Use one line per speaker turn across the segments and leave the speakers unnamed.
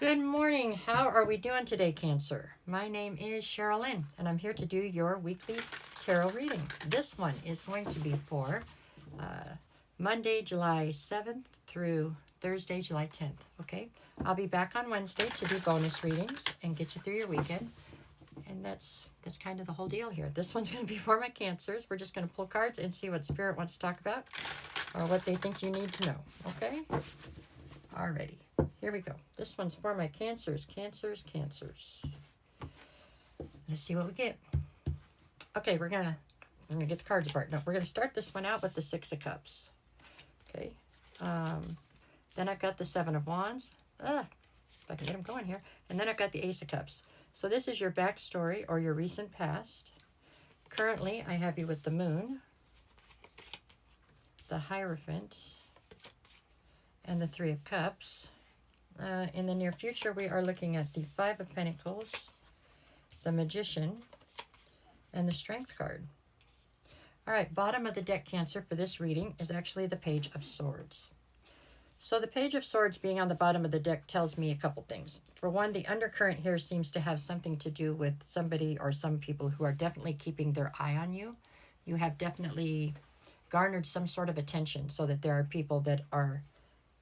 Good morning. How are we doing today, Cancer? My name is Cheryl Lynn, and I'm here to do your weekly tarot reading. This one is going to be for Monday, July 7th through Thursday, July 10th. Okay? I'll be back on Wednesday to do bonus readings and get you through your weekend. And that's kind of the whole deal here. This one's going to be for my Cancers. We're just going to pull cards and see what Spirit wants to talk about or what they think you need to know. Okay? Alrighty. Here we go. This one's for my Cancers. Cancers. Let's see what we get. Okay, we're gonna get the cards apart. Now we're gonna start this one out with the Six of Cups. Okay. Then I've got the Seven of Wands. If I can get them going here. And then I've got the Ace of Cups. So this is your backstory or your recent past. Currently, I have you with the Moon, the Hierophant, and the Three of Cups. In the near future, we are looking at the Five of Pentacles, the Magician, and the Strength card. All right, bottom of the deck, Cancer, for this reading is actually the Page of Swords. So the Page of Swords being on the bottom of the deck tells me a couple things. For one, the undercurrent here seems to have something to do with somebody or some people who are definitely keeping their eye on you. You have definitely garnered some sort of attention so that there are people that are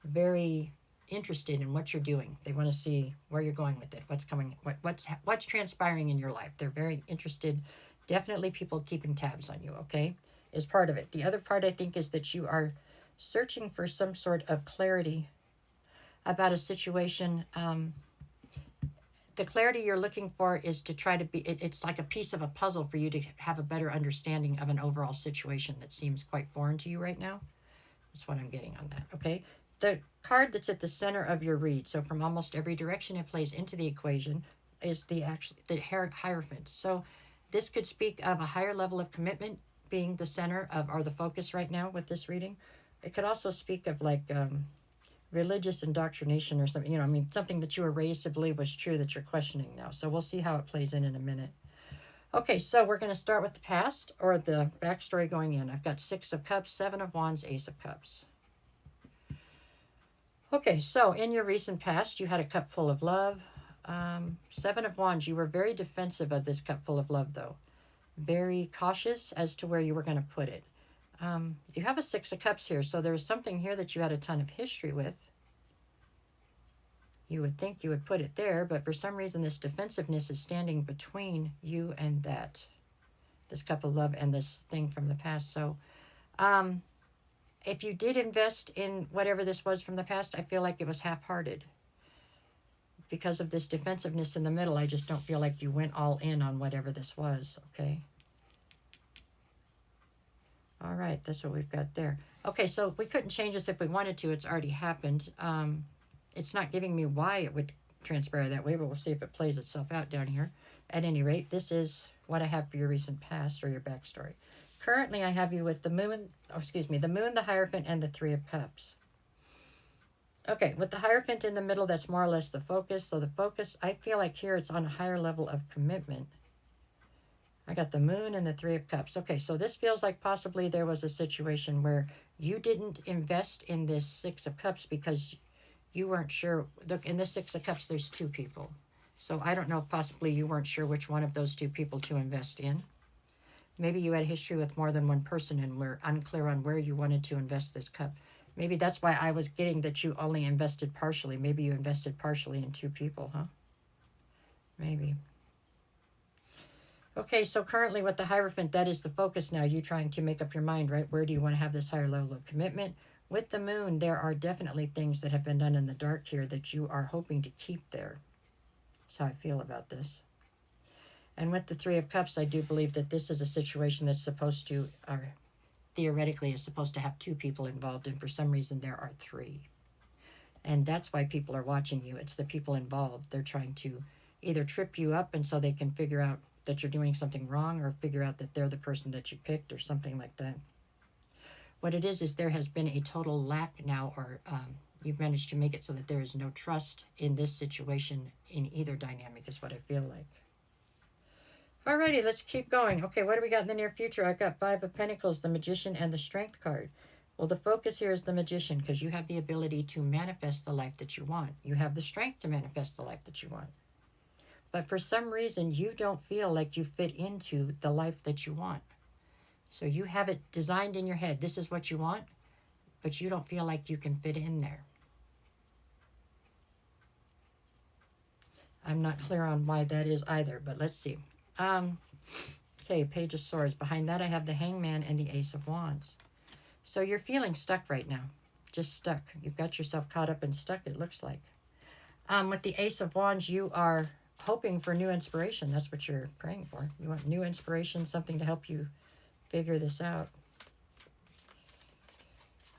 very interested in what you're doing. They want to see where you're going with it, what's coming, what's transpiring in your life. They're very interested. Definitely people keeping tabs on you, okay, is part of it. The other part, I think, is that you are searching for some sort of clarity about a situation. The clarity you're looking for is to try to be, it's like a piece of a puzzle for you to have a better understanding of an overall situation that seems quite foreign to you right now. That's what I'm getting on that, okay? The card that's at the center of your read, so from almost every direction it plays into the equation, is the Hierophant. So this could speak of a higher level of commitment being the center of, or the focus right now with this reading. It could also speak of like religious indoctrination or something, I mean, something that you were raised to believe was true that you're questioning now. So we'll see how it plays in a minute. Okay, so we're going to start with the past or the backstory going in. I've got Six of Cups, Seven of Wands, Ace of Cups. Okay, so in your recent past, you had a cup full of love. Seven of Wands, you were very defensive of this cup full of love, though. Very cautious as to where you were going to put it. You have a Six of Cups here, so there's something here that you had a ton of history with. You would think you would put it there, but for some reason this defensiveness is standing between you and that. This cup of love and this thing from the past. So, if you did invest in whatever this was from the past, I feel like it was half-hearted. Because of this defensiveness in the middle, I just don't feel like you went all in on whatever this was, okay? All right, that's what we've got there. Okay, so we couldn't change this if we wanted to. It's already happened. It's not giving me why it would transpire that way, but we'll see if it plays itself out down here. At any rate, this is what I have for your recent past or your backstory. Currently, I have you with the Moon, the Moon, the Hierophant, and the Three of Cups. Okay, with the Hierophant in the middle, that's more or less the focus. So the focus, I feel like here it's on a higher level of commitment. I got the Moon and the Three of Cups. Okay, so this feels like possibly there was a situation where you didn't invest in this Six of Cups because you weren't sure. Look, in this Six of Cups, there's two people. So I don't know if possibly you weren't sure which one of those two people to invest in. Maybe you had history with more than one person and were unclear on where you wanted to invest this cup. Maybe that's why I was getting that you only invested partially. Maybe you invested partially in two people, huh? Maybe. Okay, so currently with the Hierophant, that is the focus now. You trying to make up your mind, right? Where do you want to have this higher level of commitment? With the Moon, there are definitely things that have been done in the dark here that you are hoping to keep there. That's how I feel about this. And with the Three of Cups, I do believe that this is a situation that's supposed to, or theoretically is supposed to have two people involved, and for some reason there are three. And that's why people are watching you. It's the people involved. They're trying to either trip you up and so they can figure out that you're doing something wrong or figure out that they're the person that you picked or something like that. What it is there has been a total lack now, or you've managed to make it so that there is no trust in this situation in either dynamic is what I feel like. Alrighty, let's keep going. Okay, what do we got in the near future? I've got Five of Pentacles, the Magician, and the Strength card. Well, the focus here is the Magician, because you have the ability to manifest the life that you want. You have the strength to manifest the life that you want. But for some reason, you don't feel like you fit into the life that you want. So you have it designed in your head. This is what you want, but you don't feel like you can fit in there. I'm not clear on why that is either, but let's see. Okay, Page of Swords. Behind that, I have the Hangman and the Ace of Wands. So you're feeling stuck right now. Just stuck. You've got yourself caught up and stuck, it looks like. With the Ace of Wands, you are hoping for new inspiration. That's what you're praying for. You want new inspiration, something to help you figure this out.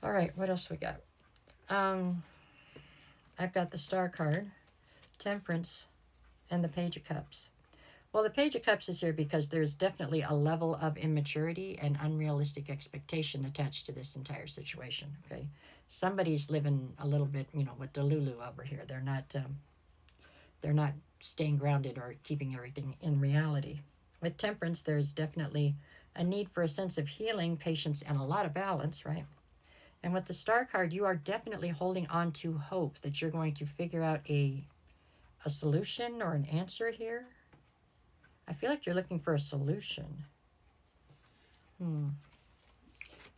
All right, what else we got? I've got the Star card, Temperance, and the Page of Cups. Well, the Page of Cups is here because there's definitely a level of immaturity and unrealistic expectation attached to this entire situation, okay? Somebody's living a little bit, you know, with Delulu over here. They're not staying grounded or keeping everything in reality. With Temperance, there's definitely a need for a sense of healing, patience, and a lot of balance, right? And with the Star card, you are definitely holding on to hope that you're going to figure out a solution or an answer here. I feel like you're looking for a solution.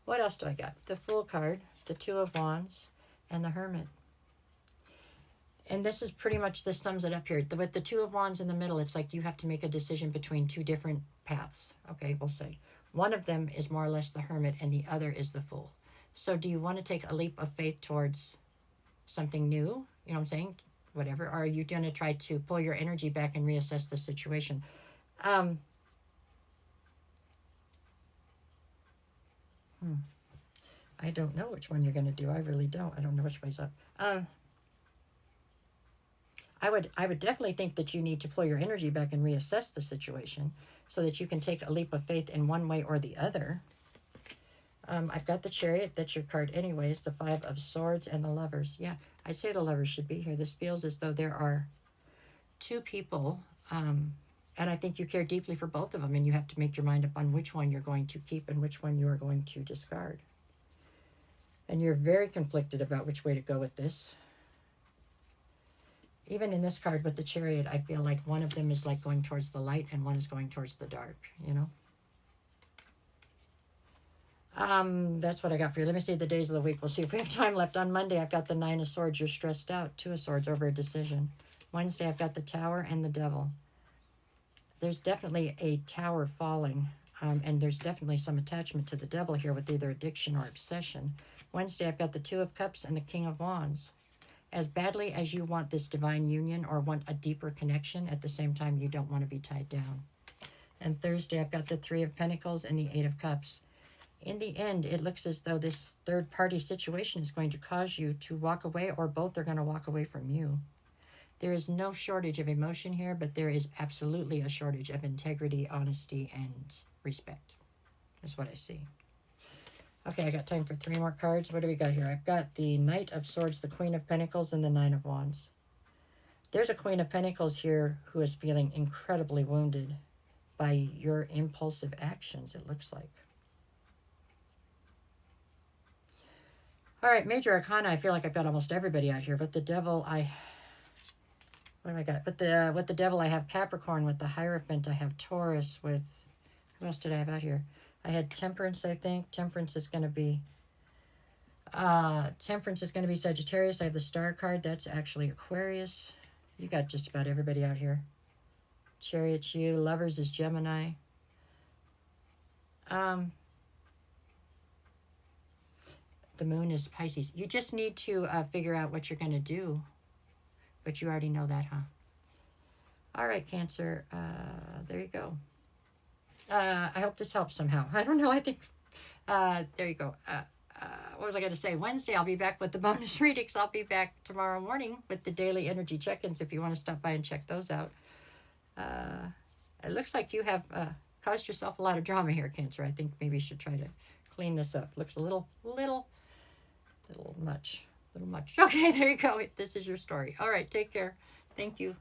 What else do I got? The Fool card, the Two of Wands, and the Hermit. And this is pretty much, this sums it up here. With the Two of Wands in the middle, it's like you have to make a decision between two different paths. Okay, we'll say. One of them is more or less the Hermit, and the other is the Fool. So do you want to take a leap of faith towards something new? You know what I'm saying? Whatever. Or are you going to try to pull your energy back and reassess the situation? I don't know which one you're going to do. I really don't. I don't know which way's up. I would definitely think that you need to pull your energy back and reassess the situation so that you can take a leap of faith in one way or the other. I've got the Chariot. That's your card anyways. The Five of Swords and the Lovers. Yeah, I'd say the Lovers should be here. This feels as though there are two people, and I think you care deeply for both of them, and you have to make your mind up on which one you're going to keep and which one you are going to discard. And you're very conflicted about which way to go with this. Even in this card with the Chariot, I feel like one of them is like going towards the light and one is going towards the dark, you know? That's what I got for you. Let me see the days of the week. We'll see if we have time left. On Monday, I've got the Nine of Swords. You're stressed out. Two of Swords over a decision. Wednesday, I've got the Tower and the Devil. There's definitely a tower falling, and there's definitely some attachment to the Devil here with either addiction or obsession. Wednesday, I've got the Two of Cups and the King of Wands. As badly as you want this divine union or want a deeper connection, at the same time, you don't want to be tied down. And Thursday, I've got the Three of Pentacles and the Eight of Cups. In the end, it looks as though this third-party situation is going to cause you to walk away, or both are going to walk away from you. There is no shortage of emotion here, but there is absolutely a shortage of integrity, honesty, and respect. That's what I see. Okay, I got time for 3 more cards. What do we got here? I've got the Knight of Swords, the Queen of Pentacles, and the Nine of Wands. There's a Queen of Pentacles here who is feeling incredibly wounded by your impulsive actions, it looks like. All right, Major Arcana, I feel like I've got almost everybody out here. With the Devil, what do I got? With the Devil, I have Capricorn. With the Hierophant, I have Taurus. With, who else did I have out here? I had Temperance, I think. Temperance is going to be Sagittarius. I have the Star card. That's actually Aquarius. You got just about everybody out here. Chariot's you. Lovers is Gemini. The Moon is Pisces. You just need to figure out what you're going to do. But you already know that, huh? All right, Cancer. There you go. I hope this helps somehow. I don't know. I think... there you go. What was I going to say? Wednesday, I'll be back with the bonus readings. I'll be back tomorrow morning with the daily energy check-ins if you want to stop by and check those out. It looks like you have caused yourself a lot of drama here, Cancer. I think maybe you should try to clean this up. Looks a little much. Okay, there you go. This is your story. All right, take care. Thank you.